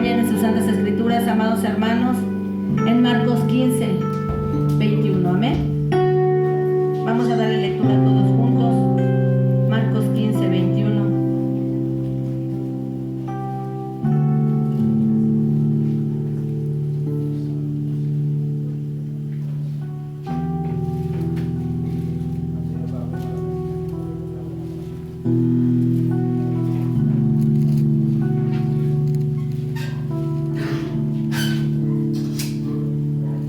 acompañen en sus santas escrituras, amados hermanos, en Marcos 15, 21. Amén. Vamos a darle lectura a todos juntos. Marcos 15, 21.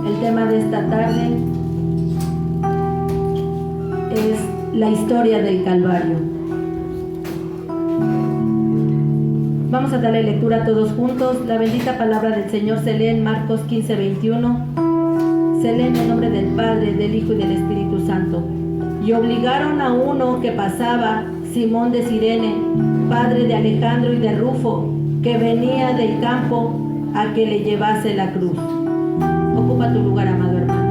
El tema de esta tarde es la historia del Calvario. Vamos a darle lectura a todos juntos. La bendita palabra del Señor se lee en Marcos 15, 21. Se lee en el nombre del Padre, del Hijo y del Espíritu Santo. Y obligaron a uno que pasaba, Simón de Cirene, padre de Alejandro y de Rufo, que venía del campo, a que le llevase la cruz. Ocupa tu lugar, amado hermano.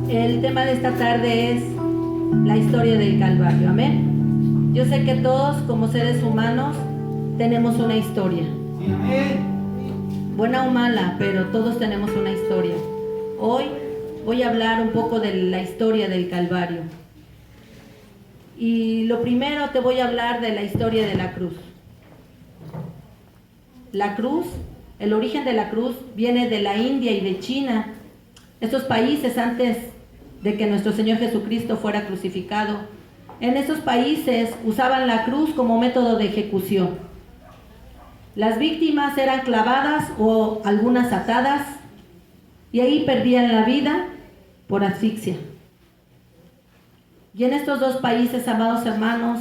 El tema de esta tarde es la historia del Calvario. Amén. Yo sé que todos, como seres humanos, tenemos una historia. Buena o mala, pero todos tenemos una historia. Hoy voy a hablar un poco de la historia del Calvario. Y lo primero te voy a hablar de la historia de la cruz. La cruz, el origen de la cruz viene de la India y de China. Estos países, antes de que nuestro Señor Jesucristo fuera crucificado, en esos países usaban la cruz como método de ejecución. Las víctimas eran clavadas o algunas atadas, y ahí perdían la vida por asfixia. Y en estos dos países, amados hermanos,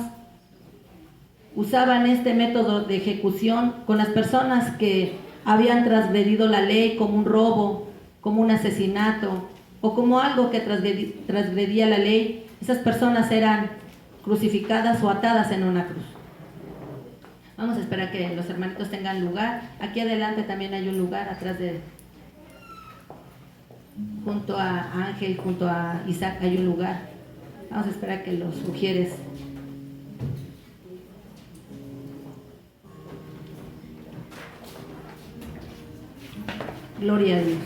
usaban este método de ejecución con las personas que habían transgredido la ley, como un robo, como un asesinato o como algo que transgredía la ley. Esas personas eran crucificadas o atadas en una cruz. Vamos a esperar que los hermanitos tengan lugar. Aquí adelante también hay un lugar, atrás de, junto a Ángel, junto a Isaac hay un lugar. Vamos a esperar que los sugieres. Gloria a Dios.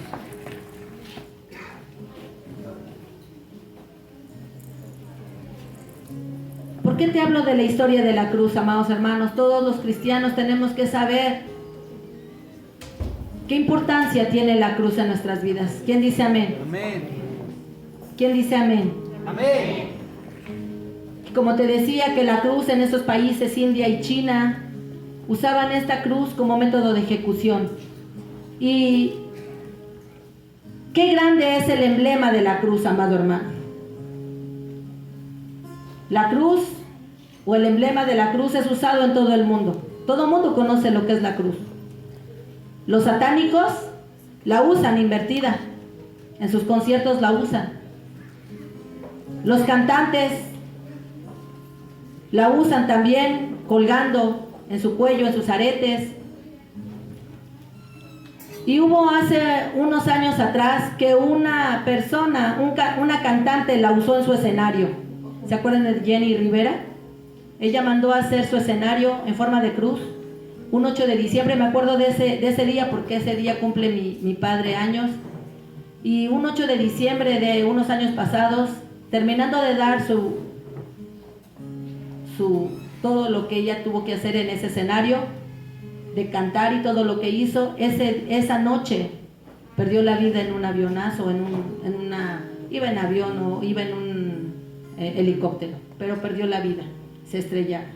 ¿Por qué te hablo de la historia de la cruz, amados hermanos? Todos los cristianos tenemos que saber qué importancia tiene la cruz en nuestras vidas. ¿Quién dice amén? Amén. ¿Quién dice amén? Amén. Como te decía, que la cruz en esos países, India y China, usaban esta cruz como método de ejecución. Y qué grande es el emblema de la cruz, amado hermano. La cruz o el emblema de la cruz es usado en todo el mundo. Todo el mundo conoce lo que es la cruz. Los satánicos la usan invertida. En sus conciertos la usan. Los cantantes la usan también colgando en su cuello, en sus aretes. Y hubo hace unos años atrás que una persona, una cantante la usó en su escenario. ¿Se acuerdan de Jenny Rivera? Ella mandó a hacer su escenario en forma de cruz. Un 8 de diciembre, me acuerdo de ese día porque ese día cumple mi padre años. Y un 8 de diciembre de unos años pasados, terminando de dar todo lo que ella tuvo que hacer en ese escenario, de cantar y todo lo que hizo, esa noche perdió la vida en un avionazo, iba en avión o iba en un helicóptero, pero perdió la vida, se estrellaron.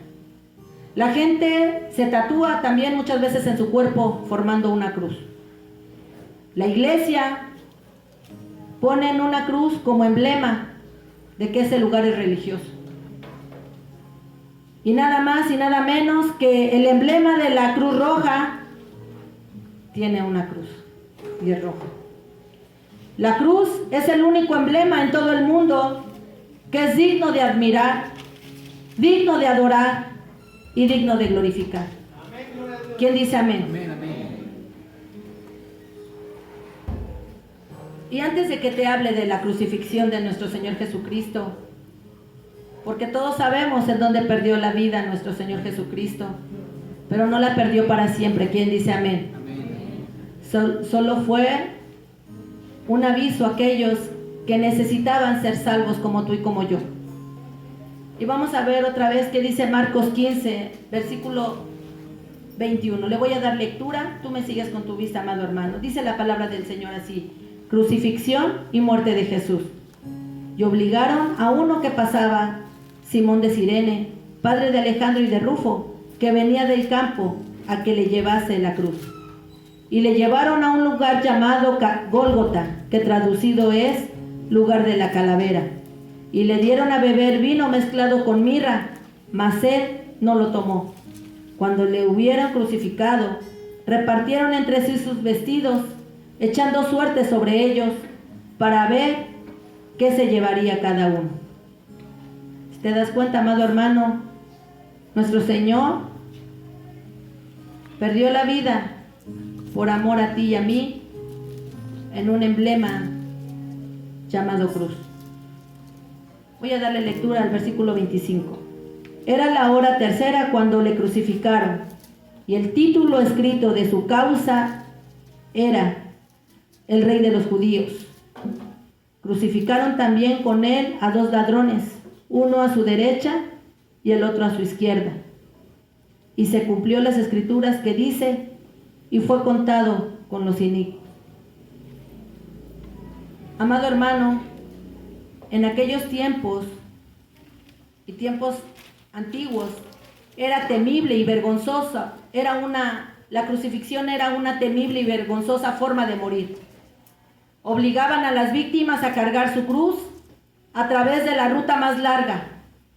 La gente se tatúa también muchas veces en su cuerpo formando una cruz. La iglesia pone en una cruz como emblema de que ese lugar es religioso. Y nada más y nada menos que el emblema de la Cruz Roja tiene una cruz y es roja. La cruz es el único emblema en todo el mundo que es digno de admirar, digno de adorar y digno de glorificar. ¿Quién dice amén? Amén, amén. Y antes de que te hable de la crucifixión de nuestro Señor Jesucristo, porque todos sabemos en dónde perdió la vida nuestro Señor Jesucristo, pero no la perdió para siempre. ¿Quién dice amén? Solo fue un aviso a aquellos que necesitaban ser salvos como tú y como yo. Y vamos a ver otra vez qué dice Marcos 15, versículo 21. Le voy a dar lectura, tú me sigues con tu vista, amado hermano. Dice la palabra del Señor así: crucifixión y muerte de Jesús. Y obligaron a uno que pasaba, Simón de Cirene, padre de Alejandro y de Rufo, que venía del campo, a que le llevase la cruz. Y le llevaron a un lugar llamado Gólgota, que traducido es lugar de la calavera. Y le dieron a beber vino mezclado con mirra, mas él no lo tomó. Cuando le hubieron crucificado, repartieron entre sí sus vestidos, echando suerte sobre ellos, para ver qué se llevaría cada uno. Si te das cuenta, amado hermano, nuestro Señor perdió la vida por amor a ti y a mí en un emblema llamado cruz. Voy a darle lectura al versículo 25. Era la hora tercera cuando le crucificaron, y el título escrito de su causa era el Rey de los Judíos. Crucificaron también con él a dos ladrones, uno a su derecha y el otro a su izquierda. Y se cumplió las escrituras que dice: y fue contado con los inicuos. Amado hermano, en aquellos tiempos y tiempos antiguos era temible y vergonzosa, la crucifixión era una temible y vergonzosa forma de morir. Obligaban a las víctimas a cargar su cruz a través de la ruta más larga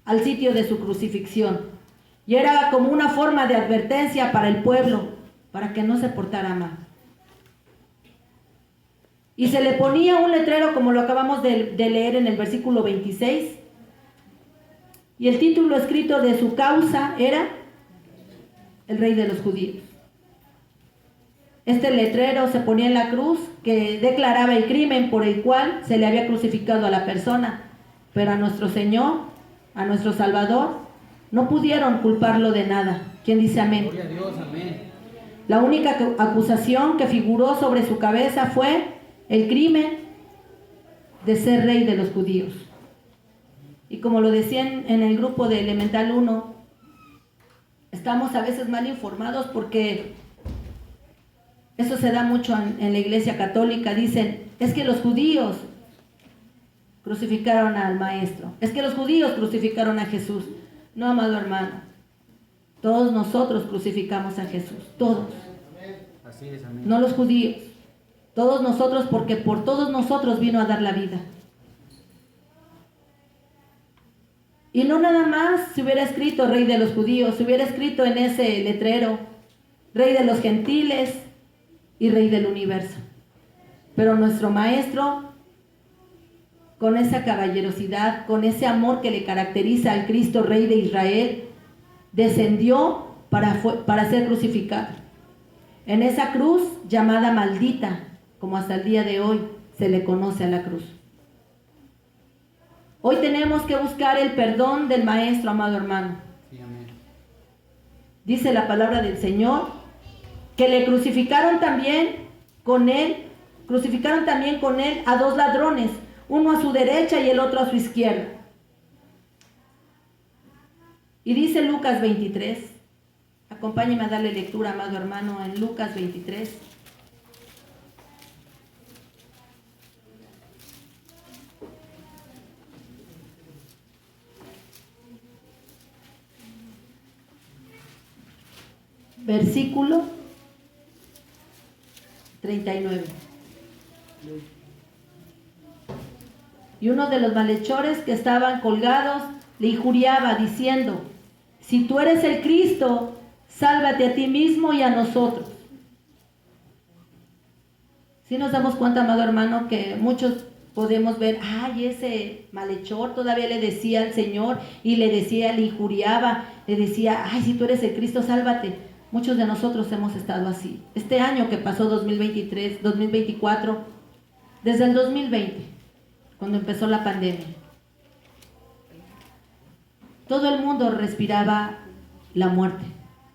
al sitio de su crucifixión, y era como una forma de advertencia para el pueblo, para que no se portara mal. Y se le ponía un letrero, como lo acabamos de leer en el versículo 26, y el título escrito de su causa era el Rey de los Judíos. Este letrero se ponía en la cruz, que declaraba el crimen por el cual se le había crucificado a la persona, pero a nuestro Señor, a nuestro Salvador, no pudieron culparlo de nada. ¿Quién dice amén? Gloria a Dios, amén. La única acusación que figuró sobre su cabeza fue el crimen de ser rey de los judíos. Y como lo decían en el grupo de Elemental 1, estamos a veces mal informados, porque eso se da mucho en la Iglesia Católica. Dicen: es que los judíos crucificaron al Maestro, es que los judíos crucificaron a Jesús. No, amado hermano, todos nosotros crucificamos a Jesús, todos. Así es, amén. No los judíos, todos nosotros, porque por todos nosotros vino a dar la vida. Y no nada más se hubiera escrito Rey de los Judíos, se hubiera escrito en ese letrero Rey de los Gentiles y Rey del Universo. Pero nuestro Maestro, con esa caballerosidad, con ese amor que le caracteriza al Cristo Rey de Israel, descendió para ser crucificado. En esa cruz llamada maldita, como hasta el día de hoy se le conoce a la cruz. Hoy tenemos que buscar el perdón del Maestro, amado hermano. Sí, amén. Dice la palabra del Señor que le crucificaron también con él a dos ladrones, uno a su derecha y el otro a su izquierda. Y dice Lucas 23, acompáñeme a darle lectura, amado hermano, en Lucas 23. Versículo 39. Y uno de los malhechores que estaban colgados le injuriaba diciendo: si tú eres el Cristo, sálvate a ti mismo y a nosotros. Si nos damos cuenta, amado hermano, que muchos podemos ver: ay, ese malhechor todavía le decía al Señor y le injuriaba, le decía: ay, si tú eres el Cristo, sálvate. Muchos de nosotros hemos estado así. Este año que pasó, 2023, 2024, desde el 2020, cuando empezó la pandemia, todo el mundo respiraba la muerte,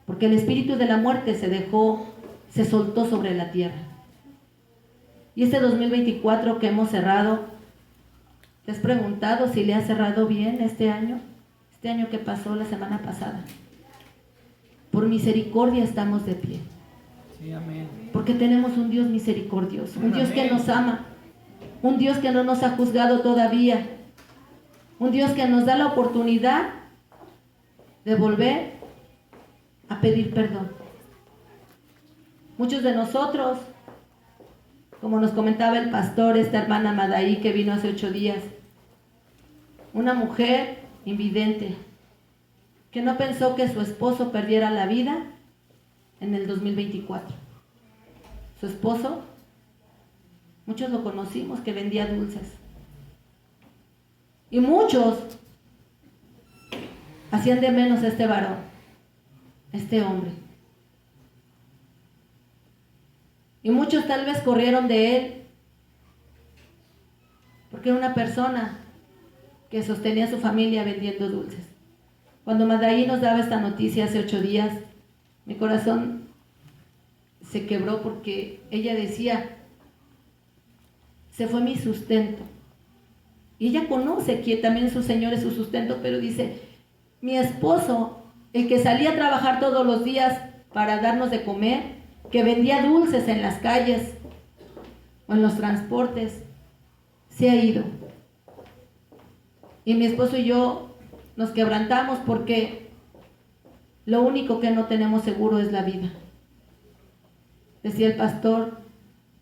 porque el espíritu de la muerte se soltó sobre la tierra. Y este 2024 que hemos cerrado, ¿te has preguntado si le has cerrado bien este año? Este año que pasó la semana pasada. Por misericordia estamos de pie. Sí, amén. Porque tenemos un Dios misericordioso, un Dios que Amén. nos ama, un Dios que no nos ha juzgado todavía, un Dios que nos da la oportunidad de volver a pedir perdón. Muchos de nosotros, como nos comentaba el pastor, esta hermana Madaí que vino hace 8 días, una mujer invidente, que no pensó que su esposo perdiera la vida en el 2024. Su esposo, muchos lo conocimos, que vendía dulces. Y muchos hacían de menos a este varón, este hombre. Y muchos tal vez corrieron de él, porque era una persona que sostenía a su familia vendiendo dulces. Cuando Madaí nos daba esta noticia hace 8 días, mi corazón se quebró porque ella decía, se fue mi sustento. Y ella conoce que también su Señor es su sustento, pero dice, mi esposo, el que salía a trabajar todos los días para darnos de comer, que vendía dulces en las calles o en los transportes, se ha ido. Y mi esposo y yo nos quebrantamos porque lo único que no tenemos seguro es la vida. Decía el pastor,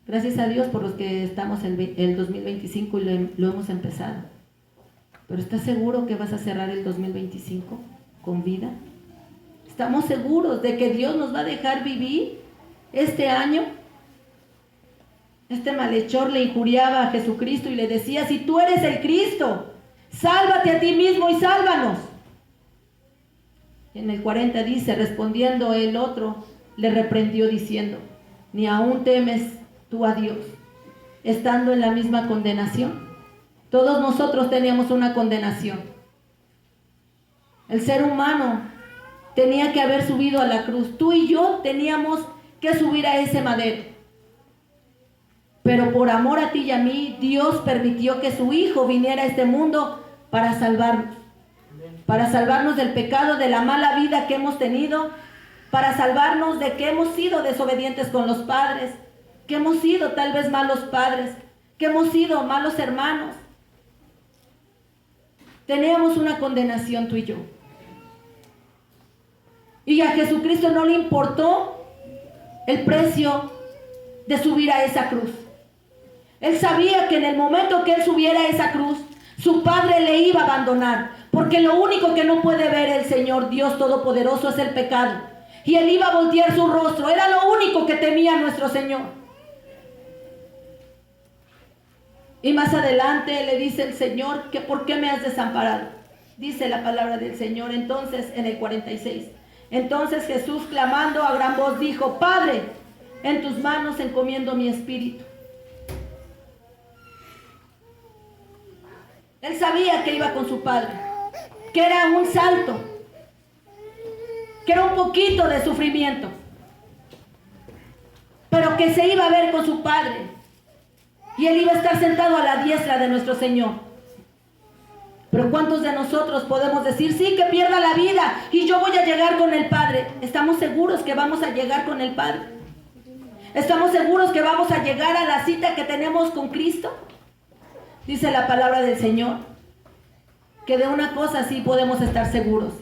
gracias a Dios por los que estamos en el 2025 y lo hemos empezado. Pero ¿estás seguro que vas a cerrar el 2025 con vida? ¿Estamos seguros de que Dios nos va a dejar vivir este año? Este malhechor le injuriaba a Jesucristo y le decía, si tú eres el Cristo, sálvate a ti mismo y sálvanos. En el 40 dice, respondiendo el otro, le reprendió diciendo, ni aún temes tú a Dios, estando en la misma condenación. Todos nosotros teníamos una condenación. El ser humano tenía que haber subido a la cruz. Tú y yo teníamos que subir a ese madero. Pero por amor a ti y a mí, Dios permitió que su Hijo viniera a este mundo para salvarnos del pecado, de la mala vida que hemos tenido, para salvarnos de que hemos sido desobedientes con los padres, que hemos sido tal vez malos padres, que hemos sido malos hermanos. Teníamos una condenación tú y yo. Y a Jesucristo no le importó el precio de subir a esa cruz. Él sabía que en el momento que él subiera a esa cruz, su Padre le iba a abandonar, porque lo único que no puede ver el Señor Dios Todopoderoso es el pecado. Y él iba a voltear su rostro, era lo único que temía nuestro Señor. Y más adelante le dice el Señor que ¿por qué me has desamparado? Dice la palabra del Señor entonces en el 46. Entonces Jesús clamando a gran voz dijo, Padre, en tus manos encomiendo mi espíritu. Él sabía que iba con su Padre, que era un salto, que era un poquito de sufrimiento, pero que se iba a ver con su Padre. Y él iba a estar sentado a la diestra de nuestro Señor. Pero ¿cuántos de nosotros podemos decir, sí, que pierda la vida y yo voy a llegar con el Padre? ¿Estamos seguros que vamos a llegar con el Padre? ¿Estamos seguros que vamos a llegar a la cita que tenemos con Cristo? Dice la palabra del Señor, que de una cosa sí podemos estar seguros,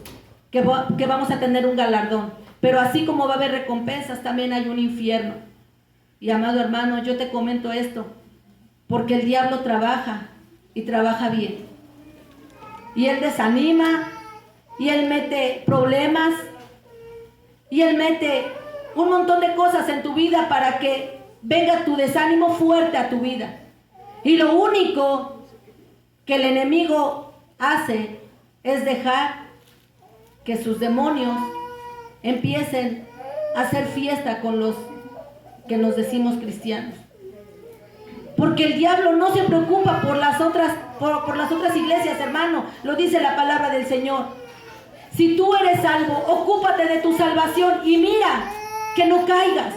que vamos a tener un galardón. Pero así como va a haber recompensas, también hay un infierno. Y amado hermano, yo te comento esto, porque el diablo trabaja y trabaja bien. Y él desanima, y él mete problemas, y él mete un montón de cosas en tu vida para que venga tu desánimo fuerte a tu vida. Y lo único que el enemigo hace es dejar que sus demonios empiecen a hacer fiesta con los que nos decimos cristianos. Porque el diablo no se preocupa por las otras iglesias, hermano. Lo dice la palabra del Señor. Si tú eres salvo, ocúpate de tu salvación y mira que no caigas.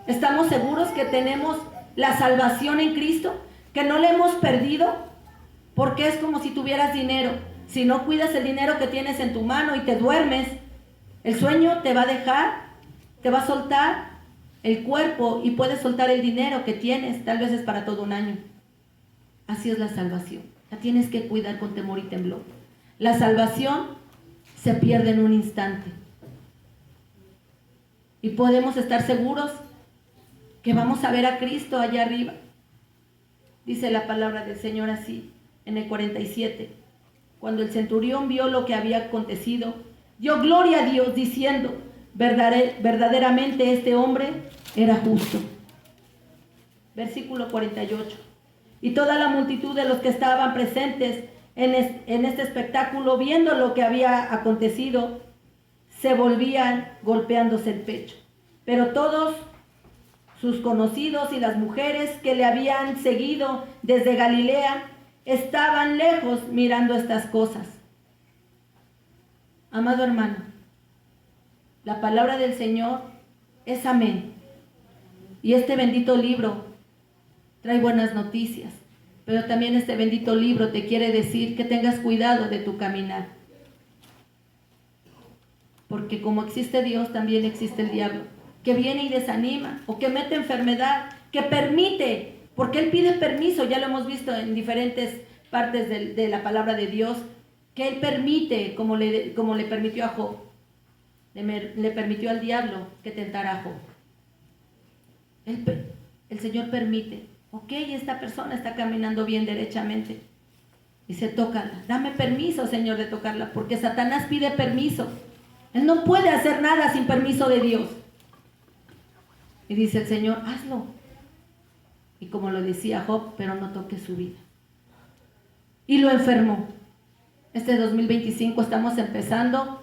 ¿Estamos seguros que tenemos la salvación en Cristo? ¿Que no la hemos perdido? Porque es como si tuvieras dinero. Si no cuidas el dinero que tienes en tu mano y te duermes, el sueño te va a dejar, te va a soltar el cuerpo y puedes soltar el dinero que tienes, tal vez es para todo un año. Así es la salvación. La tienes que cuidar con temor y temblor. La salvación se pierde en un instante. Y podemos estar seguros que vamos a ver a Cristo allá arriba. Dice la palabra del Señor así, en el 47. Cuando el centurión vio lo que había acontecido, dio gloria a Dios diciendo, verdaderamente este hombre era justo. Versículo 48. Y toda la multitud de los que estaban presentes en este espectáculo, viendo lo que había acontecido, se volvían golpeándose el pecho. Pero todos sus conocidos y las mujeres que le habían seguido desde Galilea estaban lejos mirando estas cosas. Amado hermano, la palabra del Señor es amén. Y este bendito libro trae buenas noticias, pero también este bendito libro te quiere decir que tengas cuidado de tu caminar. Porque como existe Dios, también existe el diablo, que viene y desanima, o que mete enfermedad, que permite, porque Él pide permiso, ya lo hemos visto en diferentes partes de la palabra de Dios, que Él permite, como le permitió a Job, le permitió al diablo que tentara a Job. El Señor permite, ok, esta persona está caminando bien derechamente, dice, tócala, dame permiso, Señor, de tocarla, porque Satanás pide permiso. Él no puede hacer nada sin permiso de Dios. Y dice el Señor, hazlo. Y como lo decía Job, pero no toques su vida. Y lo enfermó. Este 2025 estamos empezando,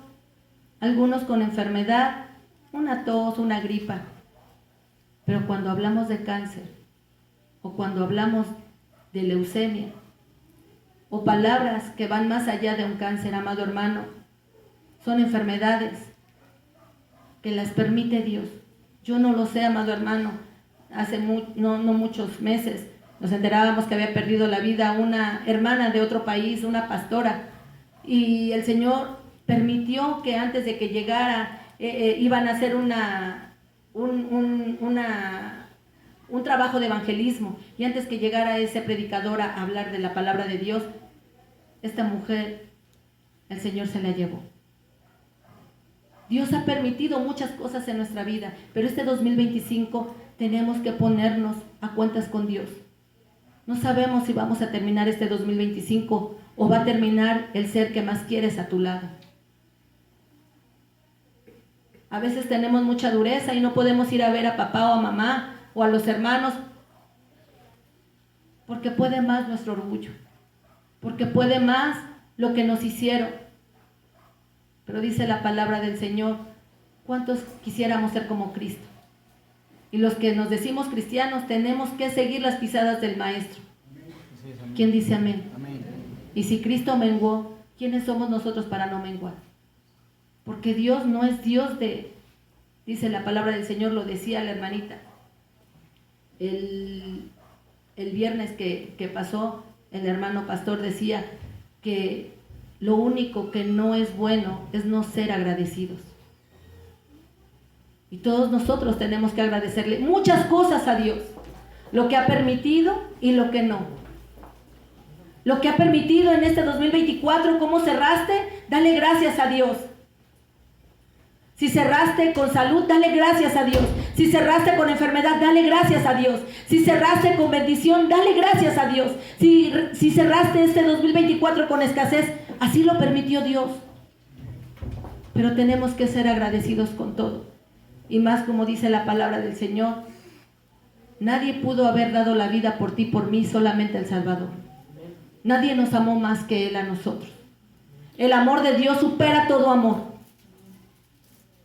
algunos con enfermedad, una tos, una gripa. Pero cuando hablamos de cáncer, o cuando hablamos de leucemia, o palabras que van más allá de un cáncer, amado hermano, son enfermedades que las permite Dios. Yo no lo sé, amado hermano. Hace no muchos meses nos enterábamos que había perdido la vida una hermana de otro país, una pastora, y el Señor permitió que antes de que llegara iban a hacer un trabajo de evangelismo, y antes que llegara ese predicador a hablar de la palabra de Dios, esta mujer, el Señor se la llevó. Dios ha permitido muchas cosas en nuestra vida, pero este 2025 tenemos que ponernos a cuentas con Dios. No sabemos si vamos a terminar este 2025 o va a terminar el ser que más quieres a tu lado. A veces tenemos mucha dureza y no podemos ir a ver a papá o a mamá o a los hermanos, porque puede más nuestro orgullo, porque puede más lo que nos hicieron. Pero dice la palabra del Señor, ¿cuántos quisiéramos ser como Cristo? Y los que nos decimos cristianos tenemos que seguir las pisadas del Maestro. ¿Quién dice amén? Amén. Y si Cristo menguó, ¿quiénes somos nosotros para no menguar? Porque Dios no es Dios dice la palabra del Señor, lo decía la hermanita, el viernes que pasó, el hermano pastor decía que lo único que no es bueno es no ser agradecidos. Y todos nosotros tenemos que agradecerle muchas cosas a Dios, lo que ha permitido y lo que no. Lo que ha permitido en este 2024, cómo cerraste, dale gracias a Dios. Si cerraste con salud, dale gracias a Dios. Si cerraste con enfermedad, dale gracias a Dios. Si cerraste con bendición, dale gracias a Dios. Si cerraste este 2024 con escasez, así lo permitió Dios. Pero tenemos que ser agradecidos con todo. Y más como dice la palabra del Señor, nadie pudo haber dado la vida por ti, por mí, solamente el Salvador. Nadie nos amó más que Él a nosotros. El amor de Dios supera todo amor.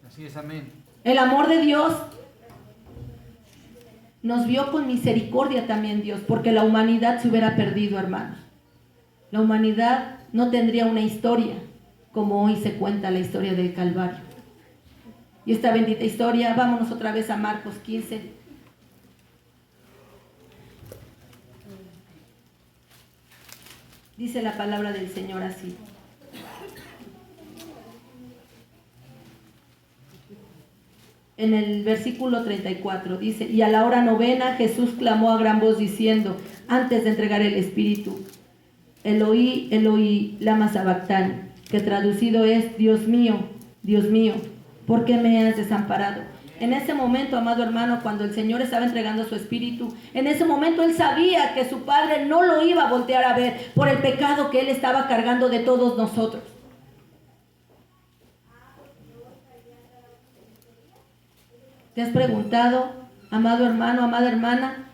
Así es, amén. El amor de Dios nos vio con misericordia también, Dios, porque la humanidad se hubiera perdido, hermanos. La humanidad no tendría una historia. como hoy se cuenta la historia del Calvario. Y esta bendita historia, vámonos otra vez a Marcos 15. Dice la palabra del Señor así. En el versículo 34 dice: y a la hora novena Jesús clamó a gran voz diciendo, antes de entregar el Espíritu, Eloí, Eloí, lama sabactani, que traducido es, Dios mío, ¿por qué me has desamparado? En ese momento, amado hermano, cuando el Señor estaba entregando su Espíritu, en ese momento Él sabía que su Padre no lo iba a voltear a ver por el pecado que Él estaba cargando de todos nosotros. ¿Te has preguntado, amado hermano, amada hermana,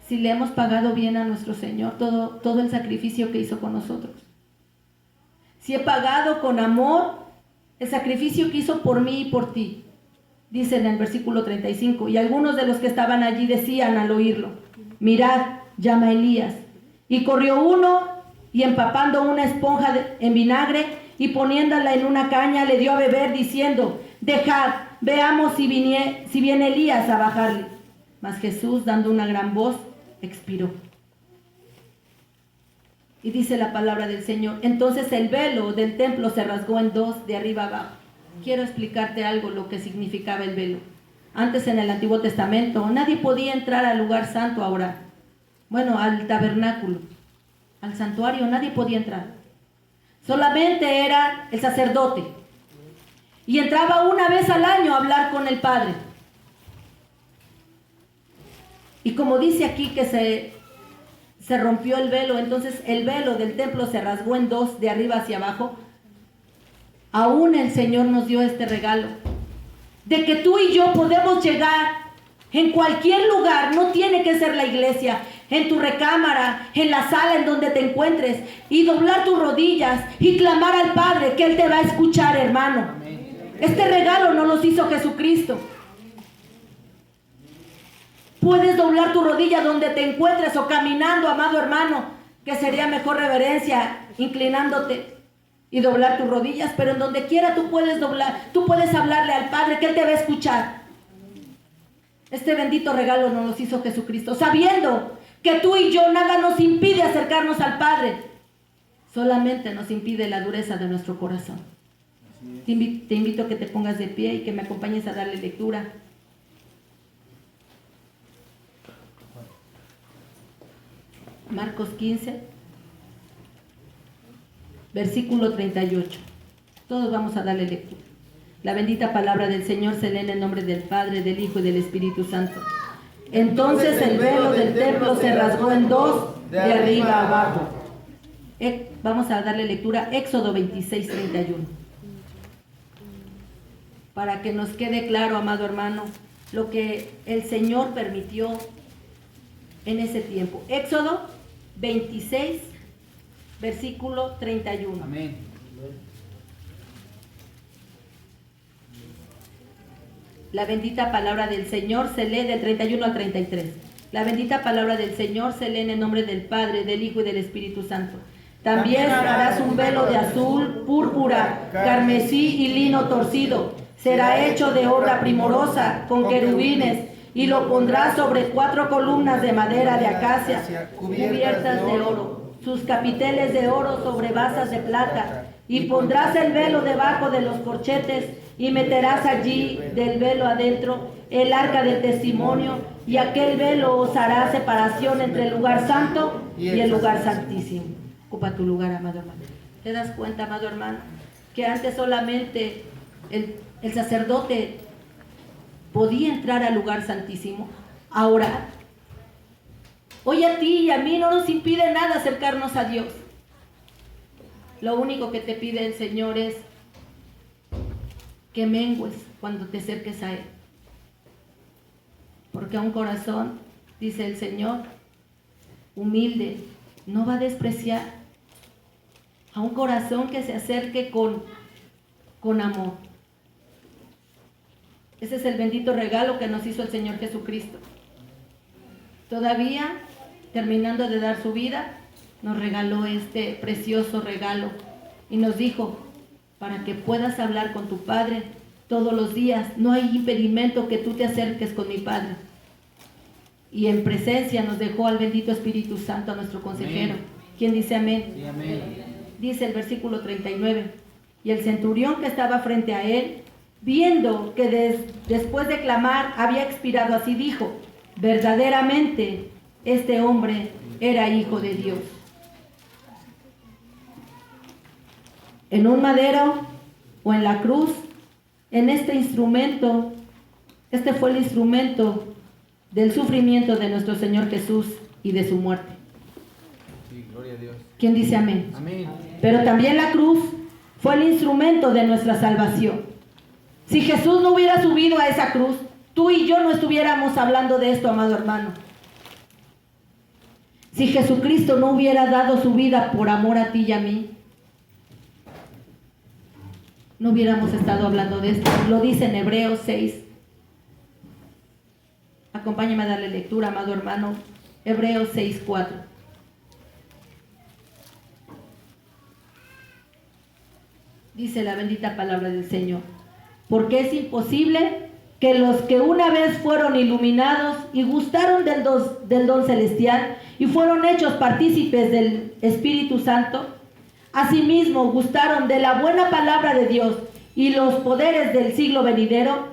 si le hemos pagado bien a nuestro Señor todo el sacrificio que hizo con nosotros? Si he pagado con amor el sacrificio que hizo por mí y por ti. Dice en el versículo 35, y algunos de los que estaban allí decían al oírlo, mirad, llama a Elías. Y corrió uno y empapando una esponja en vinagre y poniéndola en una caña le dio a beber diciendo, dejad, veamos si viene Elías a bajarle. Mas Jesús, dando una gran voz, expiró. Y dice la palabra del Señor, entonces el velo del templo se rasgó en dos, de arriba abajo. Quiero explicarte algo, lo que significaba el velo. Antes en el Antiguo Testamento nadie podía entrar al lugar santo a orar. Bueno, al tabernáculo, al santuario, nadie podía entrar. Solamente era el sacerdote. Y entraba una vez al año a hablar con el Padre. Y como dice aquí que se rompió el velo, entonces el velo del templo se rasgó en dos, de arriba hacia abajo. Aún el Señor nos dio este regalo, de que tú y yo podemos llegar en cualquier lugar, no tiene que ser la iglesia, en tu recámara, en la sala en donde te encuentres, y doblar tus rodillas y clamar al Padre, que Él te va a escuchar, hermano. Este regalo nos los hizo Jesucristo. Puedes doblar tu rodilla donde te encuentres o caminando, amado hermano, que sería mejor reverencia, inclinándote y doblar tus rodillas, pero en donde quiera tú puedes doblar, tú puedes hablarle al Padre, que Él te va a escuchar. Este bendito regalo nos los hizo Jesucristo, sabiendo que tú y yo nada nos impide acercarnos al Padre, solamente nos impide la dureza de nuestro corazón. Te invito a que te pongas de pie y que me acompañes a darle lectura. Marcos 15, versículo 38. Todos vamos a darle lectura. La bendita palabra del Señor se lee en el nombre del Padre, del Hijo y del Espíritu Santo. Entonces el velo del templo se rasgó en dos, de arriba a abajo. Vamos a darle lectura, Éxodo 26, 31. Para que nos quede claro, amado hermano, lo que el Señor permitió en ese tiempo. Éxodo 26, versículo 31. Amén. La bendita palabra del Señor se lee del 31 al 33. La bendita palabra del Señor se lee en el nombre del Padre, del Hijo y del Espíritu Santo. También harás un velo de azul, púrpura, carmesí y lino torcido. Será hecho de obra primorosa, con querubines, y lo pondrás sobre 4 columnas de madera de acacia, cubiertas de oro. Sus capiteles de oro sobre basas de plata. Y pondrás el velo debajo de los corchetes, y meterás allí del velo adentro el arca del testimonio, y aquel velo os hará separación entre el lugar santo y el lugar santísimo. Ocupa tu lugar, amado hermano. ¿Te das cuenta, amado hermano, que antes solamente el sacerdote podía entrar al lugar santísimo a orar? Hoy a ti y a mí no nos impide nada acercarnos a Dios. Lo único que te pide el Señor es que mengues cuando te acerques a Él. Porque a un corazón, dice el Señor, humilde, no va a despreciar. A un corazón que se acerque con amor. Ese es el bendito regalo que nos hizo el Señor Jesucristo. Todavía, terminando de dar su vida, nos regaló este precioso regalo y nos dijo, para que puedas hablar con tu Padre todos los días. No hay impedimento que tú te acerques con mi Padre. Y en presencia nos dejó al bendito Espíritu Santo, a nuestro consejero. Amén. ¿Quién dice amén? Sí, amén. Dice el versículo 39. Y el centurión que estaba frente a él, viendo que después de clamar había expirado, así dijo: verdaderamente este hombre era hijo de Dios. En un madero o en la cruz, en este instrumento, este fue el instrumento del sufrimiento de nuestro Señor Jesús y de su muerte. Sí, gloria a Dios. ¿Quién dice amén? Amén. Pero también la cruz fue el instrumento de nuestra salvación. Si Jesús no hubiera subido a esa cruz, tú y yo no estuviéramos hablando de esto, amado hermano. Si Jesucristo no hubiera dado su vida por amor a ti y a mí, no hubiéramos estado hablando de esto. Lo dice en Hebreos 6. Acompáñame a darle lectura, amado hermano. Hebreos 6:4. Dice la bendita palabra del Señor: porque es imposible que los que una vez fueron iluminados y gustaron del don celestial y fueron hechos partícipes del Espíritu Santo, asimismo gustaron de la buena palabra de Dios y los poderes del siglo venidero,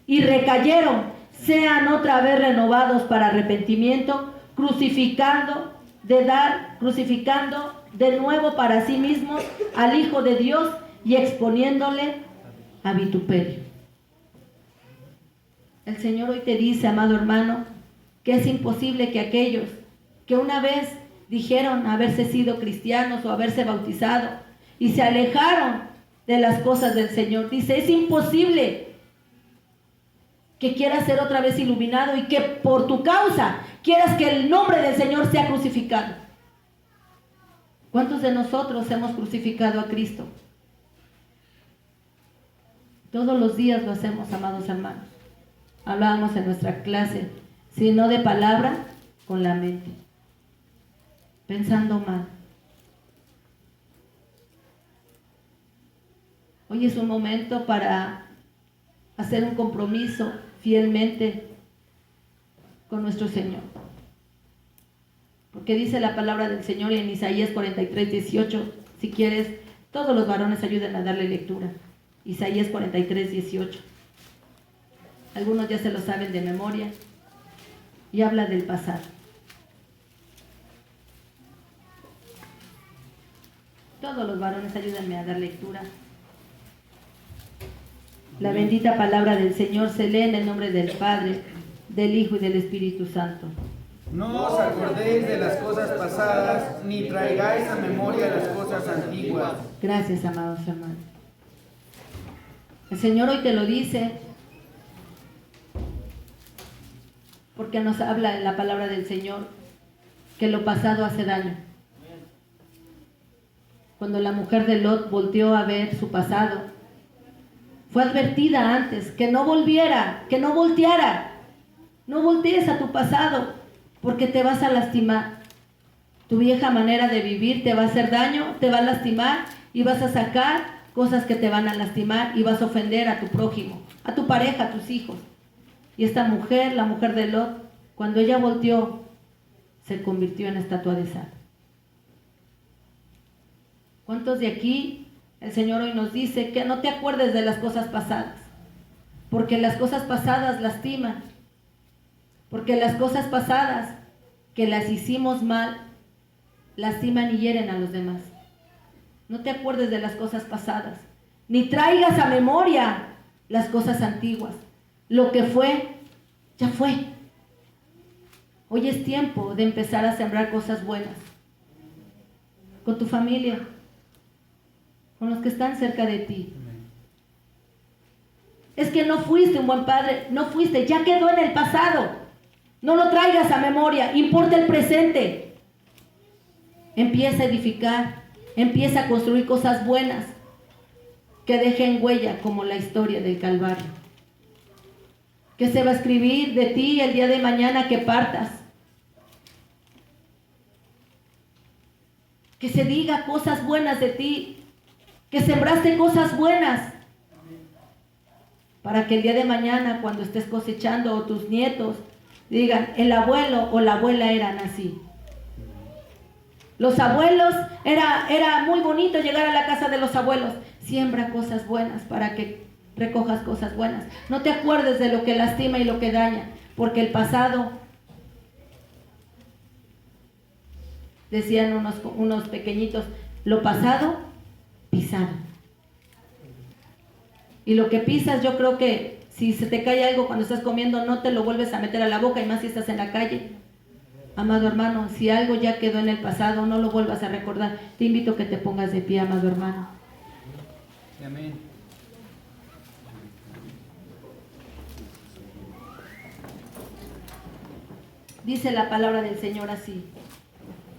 y recayeron, sean otra vez renovados para arrepentimiento, crucificando de nuevo para sí mismos al Hijo de Dios y exponiéndole a vituperio. El Señor hoy te dice, amado hermano, que es imposible que aquellos que una vez dijeron haberse sido cristianos o haberse bautizado y se alejaron de las cosas del Señor, dice, es imposible que quieras ser otra vez iluminado y que por tu causa quieras que el nombre del Señor sea crucificado. ¿Cuántos de nosotros hemos crucificado a Cristo? Todos los días lo hacemos, amados hermanos. Hablábamos en nuestra clase, si no de palabra, con la mente, pensando mal. Hoy es un momento para hacer un compromiso fielmente con nuestro Señor. Porque dice la palabra del Señor en Isaías 43:18. Si quieres, todos los varones ayuden a darle lectura. Isaías 43:18. Algunos ya se lo saben de memoria. Y habla del pasado. Todos los varones ayúdenme a dar lectura. La bendita palabra del Señor se lee en el nombre del Padre, del Hijo y del Espíritu Santo. No os acordéis de las cosas pasadas, ni traigáis a memoria las cosas antiguas. Gracias, amados hermanos. El Señor hoy te lo dice porque nos habla en la palabra del Señor que lo pasado hace daño. Cuando la mujer de Lot volteó a ver su pasado, fue advertida antes que no volviera, que no volteara. No voltees a tu pasado porque te vas a lastimar. Tu vieja manera de vivir te va a hacer daño, te va a lastimar y vas a sacar cosas que te van a lastimar y vas a ofender a tu prójimo, a tu pareja, a tus hijos. Y esta mujer, la mujer de Lot, cuando ella volteó, se convirtió en estatua de sal. ¿Cuántos de aquí el Señor hoy nos dice que no te acuerdes de las cosas pasadas? Porque las cosas pasadas lastiman. Porque las cosas pasadas que las hicimos mal, lastiman y hieren a los demás. No te acuerdes de las cosas pasadas, ni traigas a memoria las cosas antiguas. Lo que fue, ya fue. Hoy es tiempo de empezar a sembrar cosas buenas. Con tu familia, con los que están cerca de ti. Es que no fuiste un buen padre, no fuiste, ya quedó en el pasado. No lo traigas a memoria, importa el presente. Empieza a edificar, empieza a construir cosas buenas que dejen huella como la historia del Calvario. Que se va a escribir de ti el día de mañana que partas. Que se diga cosas buenas de ti. que sembraste cosas buenas, para que el día de mañana, cuando estés cosechando, o tus nietos digan, el abuelo o la abuela eran así. Los abuelos, era muy bonito llegar a la casa de los abuelos. Siembra cosas buenas para que recojas cosas buenas. No te acuerdes de lo que lastima y lo que daña, porque el pasado, decían unos pequeñitos, lo pasado, pisado. Y lo que pisas, yo creo que si se te cae algo cuando estás comiendo, no te lo vuelves a meter a la boca, y más si estás en la calle. Amado hermano, si algo ya quedó en el pasado, no lo vuelvas a recordar. Te invito a que te pongas de pie, amado hermano. Amén. Dice la palabra del Señor así: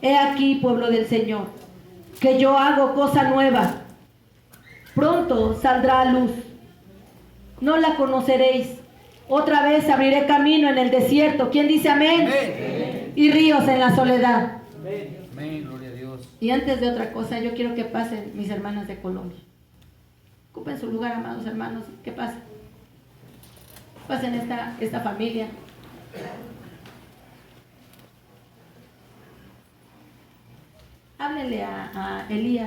he aquí, pueblo del Señor, que yo hago cosa nueva. Pronto saldrá a luz. No la conoceréis. Otra vez abriré camino en el desierto. ¿Quién dice amén? Amén. Y ríos en la soledad. Amén, gloria a Dios. Y antes de otra cosa, yo quiero que pasen mis hermanas de Colombia. Ocupen su lugar, amados hermanos. ¿Qué pasa? Pasen esta familia. Háblenle a Elías.